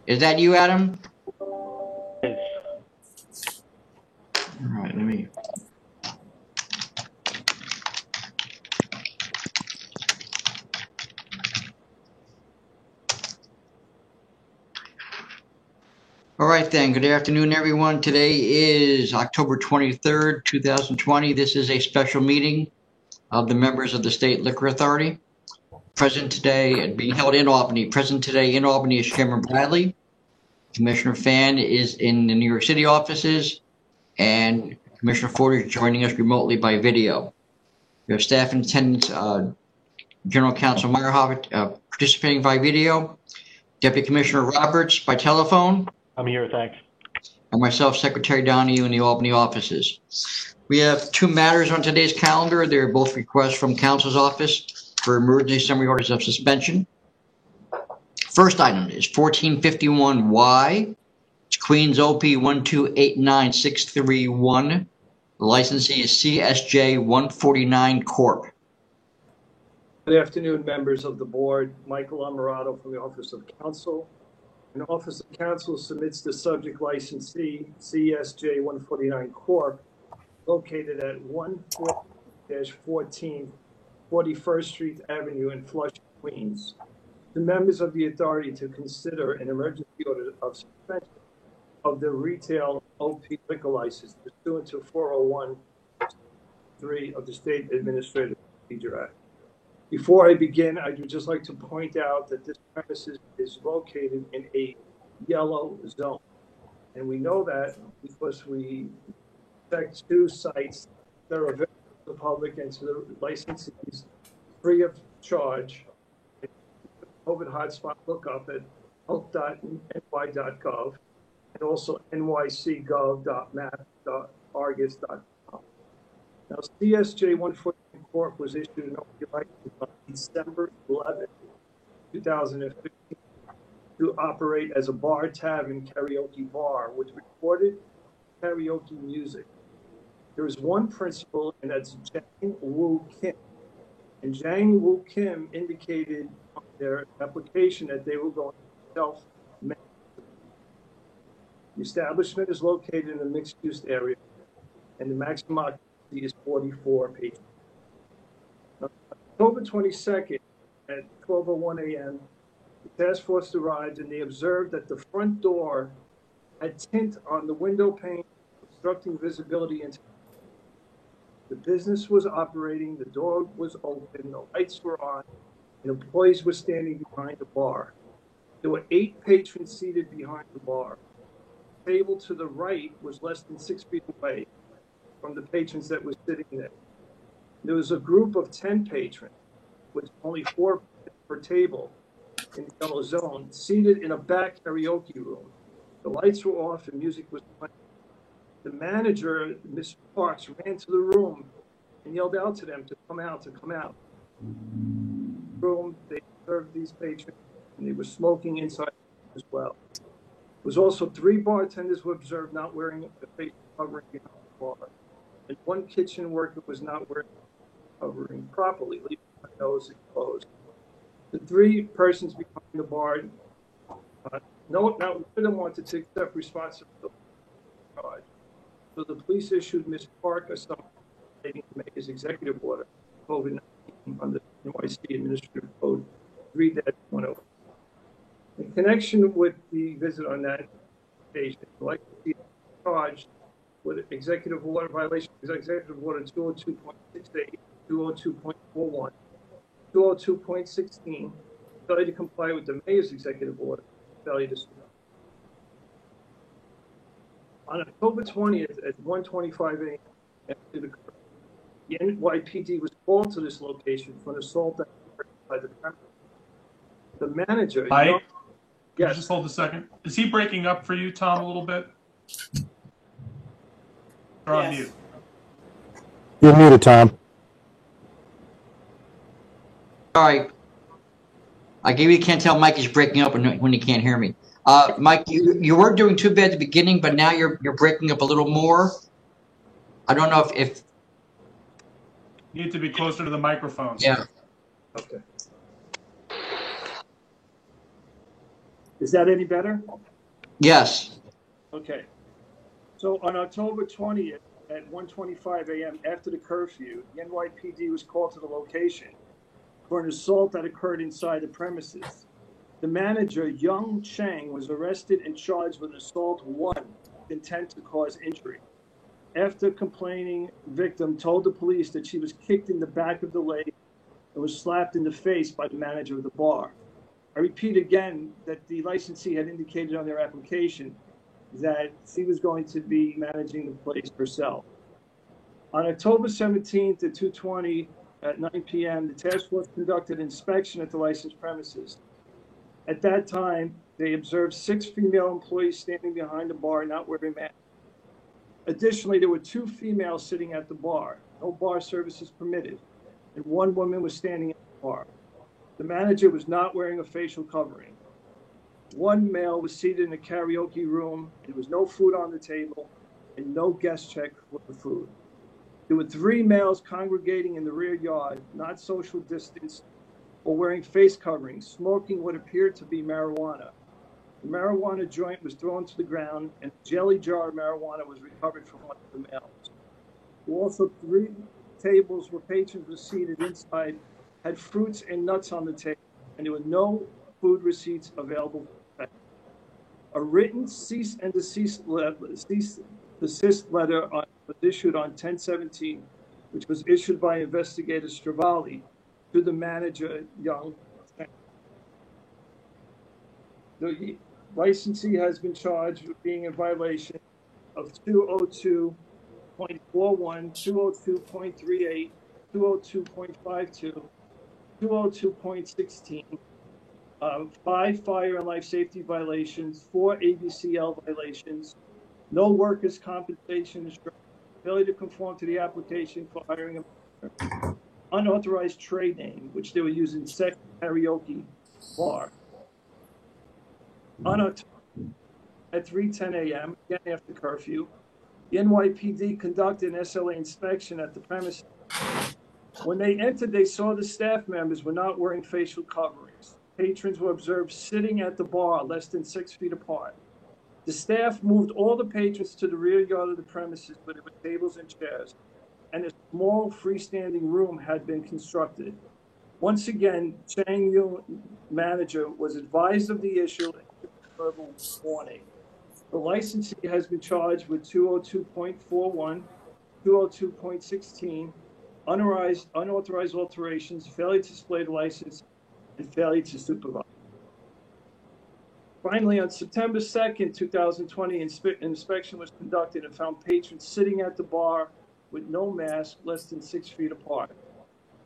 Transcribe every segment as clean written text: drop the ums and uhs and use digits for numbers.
Is that you, Adam? Yes. All right, let me. All right, then. Good afternoon, everyone. Today is October 23rd, 2020. This is a special meeting of the members of the State Liquor Authority. Present today and being held in Albany. Present today in Albany is Chairman Bradley. Commissioner Fan is in the New York City offices, and Commissioner Ford is joining us remotely by video. We have staff in attendance, General Counsel Meyerhoff participating by video, Deputy Commissioner Roberts by telephone, I'm here, thanks. and myself, Secretary Donahue, in the Albany offices. We have two matters on today's calendar. They're both requests from Counsel's office for emergency summary orders of suspension. First item is 1451Y. It's Queens OP 1289631. The licensee is CSJ 149 Corp. Good afternoon, members of the board. Michael Amarato from the Office of Counsel. An Office of Counsel submits the subject licensee, CSJ 149 Corp., located at 1-14 41st Street Avenue in Flushing, Queens, to members of the authority to consider an emergency order of suspension of the retail OP liquor license pursuant to 401(3) of the State Administrative Procedure Act. Before I begin, I would just like to point out that this premises is located in a yellow zone. And we know that because we checked two sites that are available to the public and to the licensees free of charge. COVID hotspot lookup at health.ny.gov and also nycgov.map.argus.com. Now, CSJ 149 Corp. was issued an OP license on December 11, 2015 to operate as a bar, tavern, karaoke bar with recorded karaoke music. There is one principal, and that's Jang Woo Kim. And Jang Woo Kim indicated on their application that they were going to self-manage. The establishment is located in a mixed-use area, and the maximum occupancy is 44 patrons. On October 22nd at 12:01 a.m., the task force arrived and they observed that the front door had tint on the window pane, obstructing visibility into the business was operating, the door was open, the lights were on, and employees were standing behind the bar. There were 8 patrons seated behind the bar. The table to the right was less than 6 feet away from the patrons that were sitting there. There was a group of 10 patrons, with only 4 per table in the yellow zone, seated in a back karaoke room. The lights were off and music was playing. The manager, Ms. Parks, ran to the room and yelled out to them to come out, to come out. Room, they served these patrons, and they were smoking inside as well. There was also 3 bartenders who observed not wearing a face covering behind the bar, and 1 kitchen worker was not wearing a covering properly, leaving their nose exposed. The 3 persons behind the bar, not one of them wanted to accept responsibility for the charge. So the police issued Ms. Park a summons stating to make his executive order, COVID-19, under NYC Administrative Code 3-10. In connection with the visit on that station, the licensee charged with executive order violation, executive order 202.68, 202.41, 202.16, failure to comply with the mayor's executive order, failure to submit. On October 20th at 1:25 a.m. after the NYPD was called to this location for an assault by the premises. The manager. Mike, yes. Just hold a second. Is he breaking up for you, Tom, a little bit? You're on mute. You're muted, Tom. All right. I can't tell Mike is breaking up when he can't hear me. Mike, you weren't doing too bad at the beginning, but now you're breaking up a little more. I don't know if you need to be closer to the microphone. Yeah. Okay. Is that any better? Yes. Okay. So on October 20th at 1:25 a.m. after the curfew, the NYPD was called to the location for an assault that occurred inside the premises. The manager, Young Chang, was arrested and charged with assault 1 with intent to cause injury. After complaining, the victim told the police that she was kicked in the back of the leg and was slapped in the face by the manager of the bar. I repeat again that the licensee had indicated on their application that she was going to be managing the place herself. On October 17th at 2:20 at 9 p.m., the task force conducted an inspection at the licensed premises. At that time, they observed 6 female employees standing behind the bar not wearing masks. Additionally, there were 2 females sitting at the bar. No bar services permitted, and 1 woman was standing at the bar. The manager was not wearing a facial covering. 1 male was seated in a karaoke room. There was no food on the table and no guest check for the food. There were 3 males congregating in the rear yard, not social distance or wearing face coverings, smoking what appeared to be marijuana. The marijuana joint was thrown to the ground and a jelly jar of marijuana was recovered from one of the males. Also, 3 tables where patrons were seated inside had fruits and nuts on the table, and there were no food receipts available. A written cease and desist letter was issued on 10/17, which was issued by investigator Stravali to the manager, Young. The licensee has been charged with being in violation of 202.41, 202.38, 202.52, 202.16, 5 fire and life safety violations, 4 ABCL violations, no workers' compensation instruction, failure to conform to the application for hiring a manager, unauthorized trade name, which they were using sex karaoke bar. On October at 3:10 a.m., again after curfew, the NYPD conducted an SLA inspection at the premises. When they entered, they saw the staff members were not wearing facial coverings. Patrons were observed sitting at the bar less than 6 feet apart. The staff moved all the patrons to the rear yard of the premises where there were tables and chairs, and a small freestanding room had been constructed. Once again, Chang Yun, manager, was advised of the issue and given verbal warning. The licensee has been charged with 202.41, 202.16, unauthorized alterations, failure to display the license, and failure to supervise. Finally, on September 2nd, 2020, an inspection was conducted and found patrons sitting at the bar with no mask, less than 6 feet apart.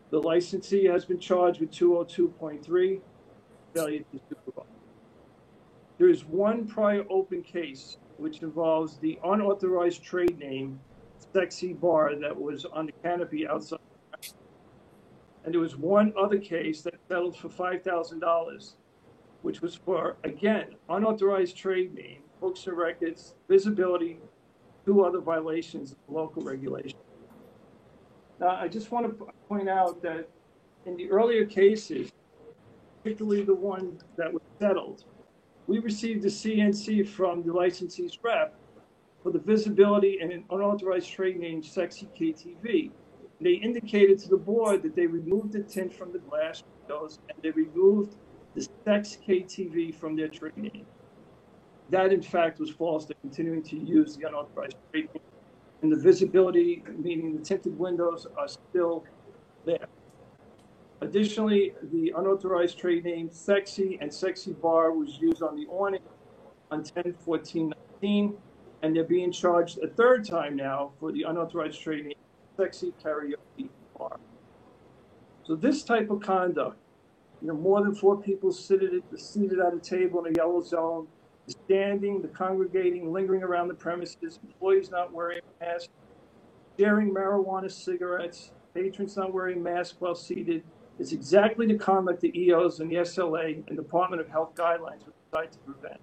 The licensee has been charged with 202.3, failure to supervise. There is 1 prior open case which involves the unauthorized trade name, Sexy Bar, that was on the canopy outside. And there was 1 other case that settled for $5,000, which was for, again, unauthorized trade name, books and records, visibility, 2 other violations of local regulation. Now, I just want to point out that in the earlier cases, particularly the one that was settled, we received a CNC from the licensee's rep for the visibility and an unauthorized trade name, Sexy KTV. They indicated to the board that they removed the tint from the glass windows and they removed the Sex KTV from their trade name. That, in fact, was false. They're continuing to use the unauthorized trade name. And the visibility, meaning the tinted windows, are still there. Additionally, the unauthorized trade name Sexy and Sexy Bar was used on the awning on 10/14/19, and they're being charged a 3rd time now for the unauthorized trade name Sexy Karaoke Bar. So this type of conduct, more than 4 people seated at a table in a yellow zone, the standing, the congregating, lingering around the premises, employees not wearing masks, sharing marijuana cigarettes, patrons not wearing masks while seated, is exactly the conduct the EOs and the SLA and Department of Health guidelines were designed to prevent.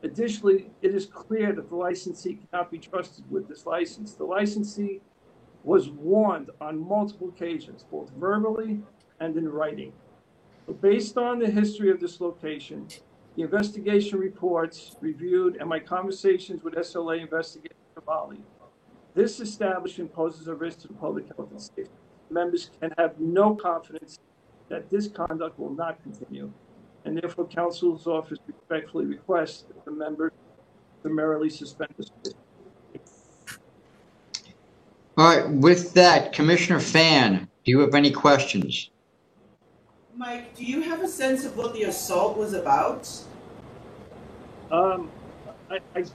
Additionally, it is clear that the licensee cannot be trusted with this license. The licensee was warned on multiple occasions, both verbally and in writing. So based on the history of this location, the investigation reports reviewed, and my conversations with SLA investigator Cavalli. This establishment poses a risk to the public health and safety. Members can have no confidence that this conduct will not continue, and therefore counsel's office respectfully requests that the members summarily suspend this. All right, with that, Commissioner Fan, do you have any questions? Mike, do you have a sense of what the assault was about? I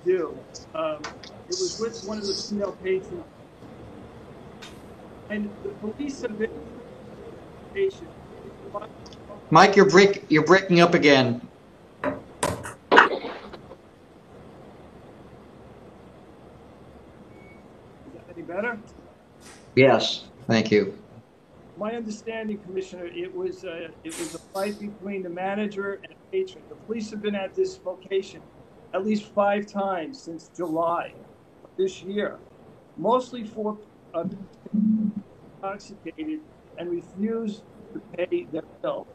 do. It was with one of the female patrons, and the police have been patient. Mike, you're breaking up again. Is that any better? Yes, thank you. My understanding, Commissioner, it was a fight between the manager and a patron. The police have been at this location at least 5 times since July of this year, mostly for intoxicated and refused to pay their bill.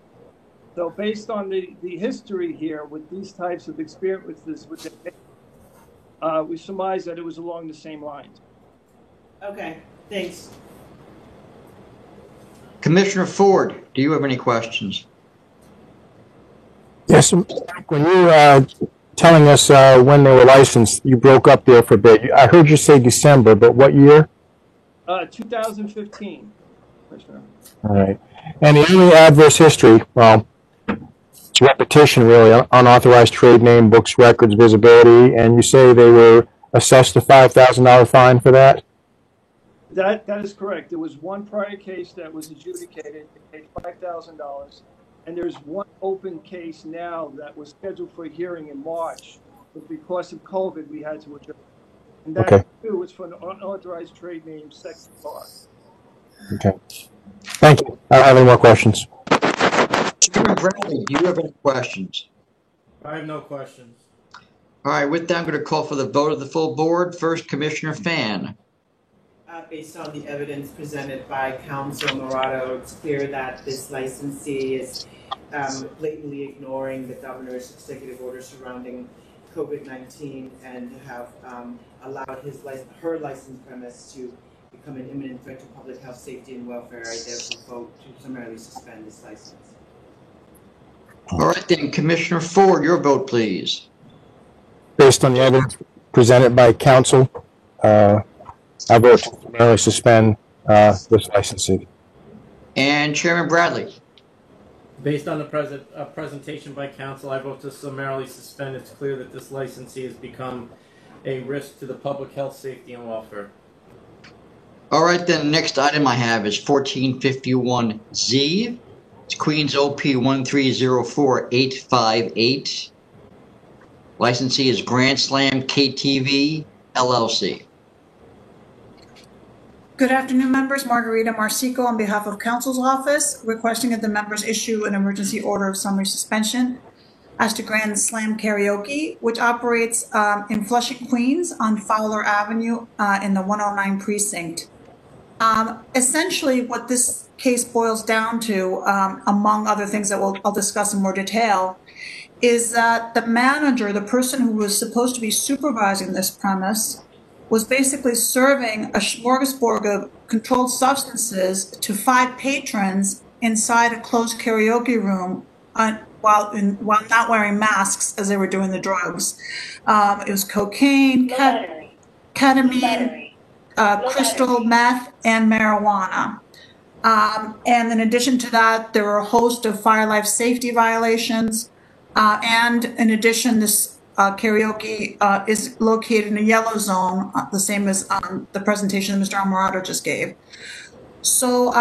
So based on the history here with these types of experiences with the we surmise that it was along the same lines. Okay, thanks. Commissioner Ford, do you have any questions? Yes, when you were telling us when they were licensed, you broke up there for a bit. I heard you say December, but what year? 2015, Commissioner. All right. And the only adverse history, well, it's repetition really, unauthorized trade name, books, records, visibility, and you say they were assessed a $5,000 fine for that? That is correct. There was one prior case that was adjudicated. They paid $5,000, and there's one open case now that was scheduled for a hearing in March, but because of COVID, we had to adjourn. And that too was for an unauthorized trade name, sex bar. Okay. Thank you. I don't have any more questions. Chairman Bradley, do you have any questions? I have no questions. All right, with that, I'm going to call for the vote of the full board. First, Commissioner Fan. Based on the evidence presented by Counsel Morado, it's clear that this licensee is blatantly ignoring the governor's executive order surrounding COVID-19 and have allowed her licensed premise to become an imminent threat to public health, safety, and welfare. I therefore vote to summarily suspend this license. All right, then, Commissioner Ford, your vote, please. Based on the evidence presented by counsel, I vote to summarily suspend this licensee. And Chairman Bradley. Based on the presentation by counsel, I vote to summarily suspend. It's clear that this licensee has become a risk to the public health, safety, and welfare. All right, then, the next item I have is 1451Z. It's Queens OP 1304858. Licensee is Grand Slam KTV LLC. Good afternoon, members. Margarita Marsico on behalf of counsel's office, requesting that the members issue an emergency order of summary suspension as to Grand Slam Karaoke, which operates in Flushing, Queens on Fowler Avenue in the 109 precinct. Essentially, what this case boils down to, among other things that I'll discuss in more detail, is that the manager, the person who was supposed to be supervising this premise, was basically serving a smorgasbord of controlled substances to 5 patrons inside a closed karaoke room while not wearing masks as they were doing the drugs. It was cocaine, ketamine, crystal meth, and marijuana. And in addition to that, there were a host of fire life safety violations. And in addition, this karaoke is located in a yellow zone, the same as the presentation that Mr. Almorato just gave. So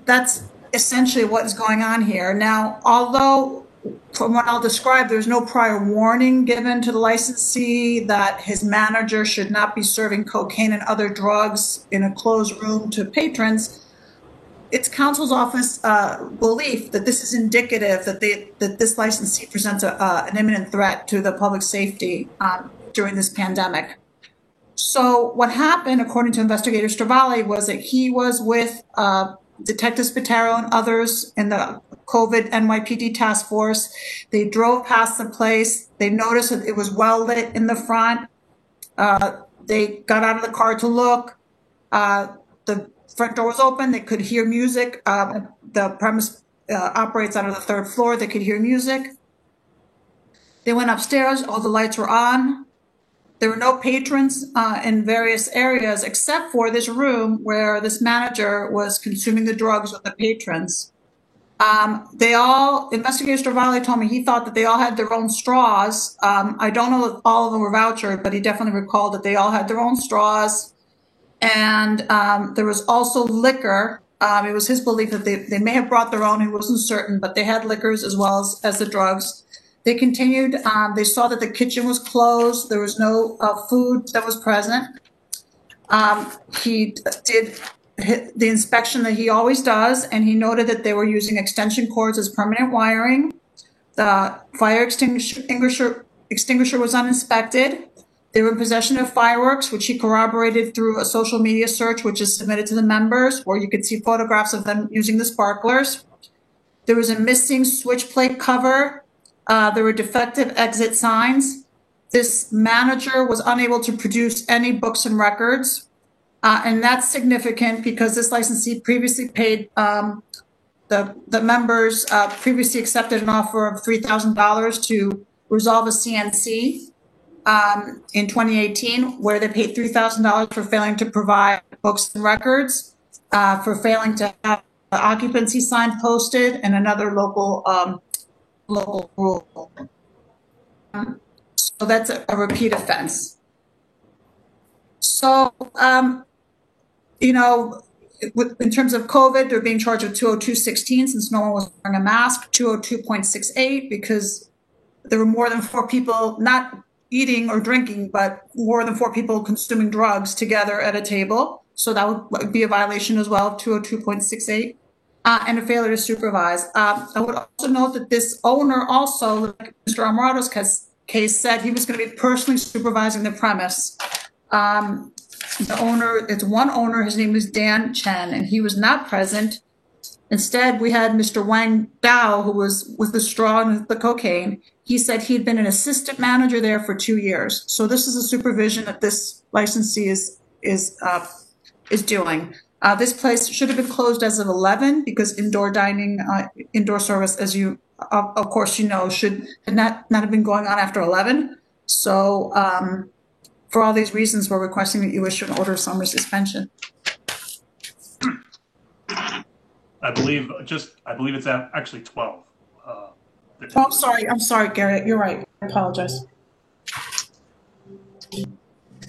that's essentially what is going on here. Now, although from what I'll describe, there's no prior warning given to the licensee that his manager should not be serving cocaine and other drugs in a closed room to patrons, it's counsel's office belief that this is indicative that this licensee presents an imminent threat to the public safety during this pandemic. So what happened, according to Investigator Stravali, was that he was with Detective Spataro and others in the COVID NYPD task force. They drove past the place. They noticed that it was well lit in the front. They got out of the car to look. The front door was open. They could hear music. The premise operates out of the third floor. They could hear music. They went upstairs. All the lights were on. There were no patrons in various areas except for this room where this manager was consuming the drugs with the patrons. Investigator Stravale told me he thought that they all had their own straws. I don't know if all of them were vouchered, but he definitely recalled that they all had their own straws. And there was also liquor. It was his belief that they may have brought their own. He wasn't certain, but they had liquors as well as the drugs. They continued. They saw that the kitchen was closed. There was no food that was present. He did the inspection that he always does, and he noted that they were using extension cords as permanent wiring. The fire extinguisher was uninspected. They were in possession of fireworks, which he corroborated through a social media search, which is submitted to the members, where you could see photographs of them using the sparklers. There was a missing switch plate cover. There were defective exit signs. This manager was unable to produce any books and records. And that's significant because this licensee previously paid, the members previously accepted an offer of $3,000 to resolve a CNC in 2018, where they paid $3,000 for failing to provide books and records, for failing to have the occupancy sign posted, and another local rule. So that's a repeat offense. So, in terms of COVID, they're being charged with 202.16 since no one was wearing a mask, 202.68 because there were more than 4 people not eating or drinking, but more than 4 people consuming drugs together at a table. So that would be a violation as well, 202.68. And a failure to supervise. I would also note that this owner also, like Mr. Amarado's case, said he was going to be personally supervising the premise. The owner, it's one owner, his name is Dan Chen, and he was not present. Instead, we had Mr. Wang Dao, who was with the straw and the cocaine. He said he'd been an assistant manager there for 2 years. So this is a supervision that this licensee is doing. This place should have been closed as of 11 because indoor dining, indoor service, as you, of course, should not have been going on after 11. So for all these reasons, we're requesting that you issue an order of summary suspension. I believe it's actually 12. I'm sorry, Gary. You're right. I apologize.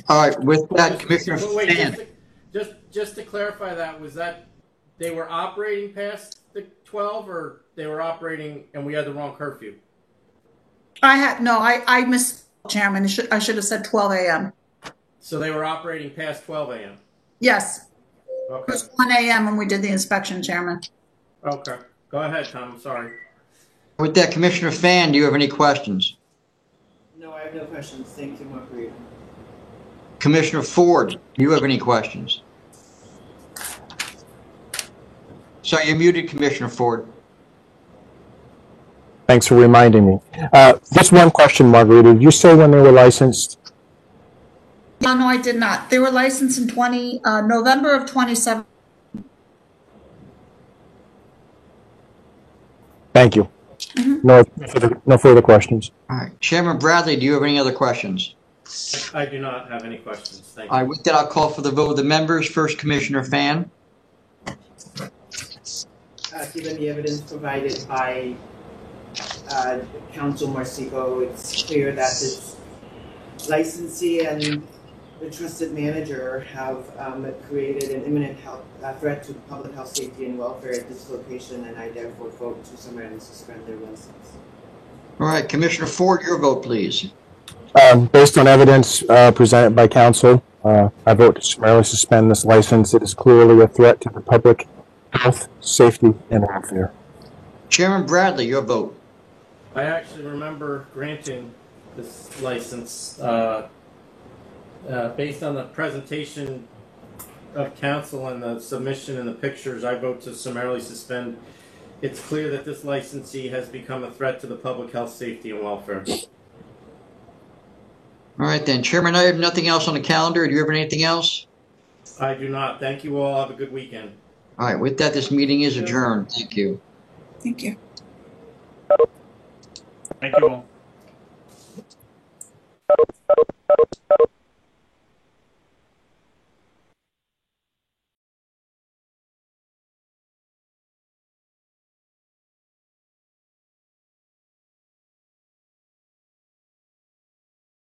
All right, with that, Commissioner Wait, Fan. just to clarify that, was that they were operating past the 12 or they were operating and we had the wrong curfew? I missed, Chairman. I should have said 12 a.m. So they were operating past 12 a.m.? Yes. Okay. It was 1 a.m. when we did the inspection, Chairman. Okay. Go ahead, Tom. I'm sorry. With that, Commissioner Fan, do you have any questions? No, I have no questions. Thank you, Marguerite. Commissioner Ford, do you have any questions? So you're muted, Commissioner Ford. Thanks for reminding me. Just one question, Margarita. Did you say when they were licensed? No, I did not. They were licensed in November of 2017. Thank you. Mm-hmm. No further questions. All right. Chairman Bradley, do you have any other questions? I do not have any questions. Thank you. All right, with that, I'll call for the vote of the members. First, Commissioner Fan. Given the evidence provided by Council Marsico, it's clear that this licensee and the trusted manager have created an imminent threat to public health, safety, and welfare at this location, and I therefore vote to summarily suspend their license. All right, Commissioner Ford, your vote, please. Based on evidence presented by counsel, I vote to summarily suspend this license. It is clearly a threat to the public health, safety, and welfare. Chairman Bradley, your vote. I actually remember granting this license based on the presentation of counsel and the submission and the pictures. I vote to summarily suspend It's clear that this licensee has become a threat to the public health, safety, and welfare. All right then, Chairman, I have nothing else on the calendar. Do you have anything else? I do not. Thank you all. Have a good weekend. All right, with that, this meeting is adjourned. Thank you. Thank you. Thank you all.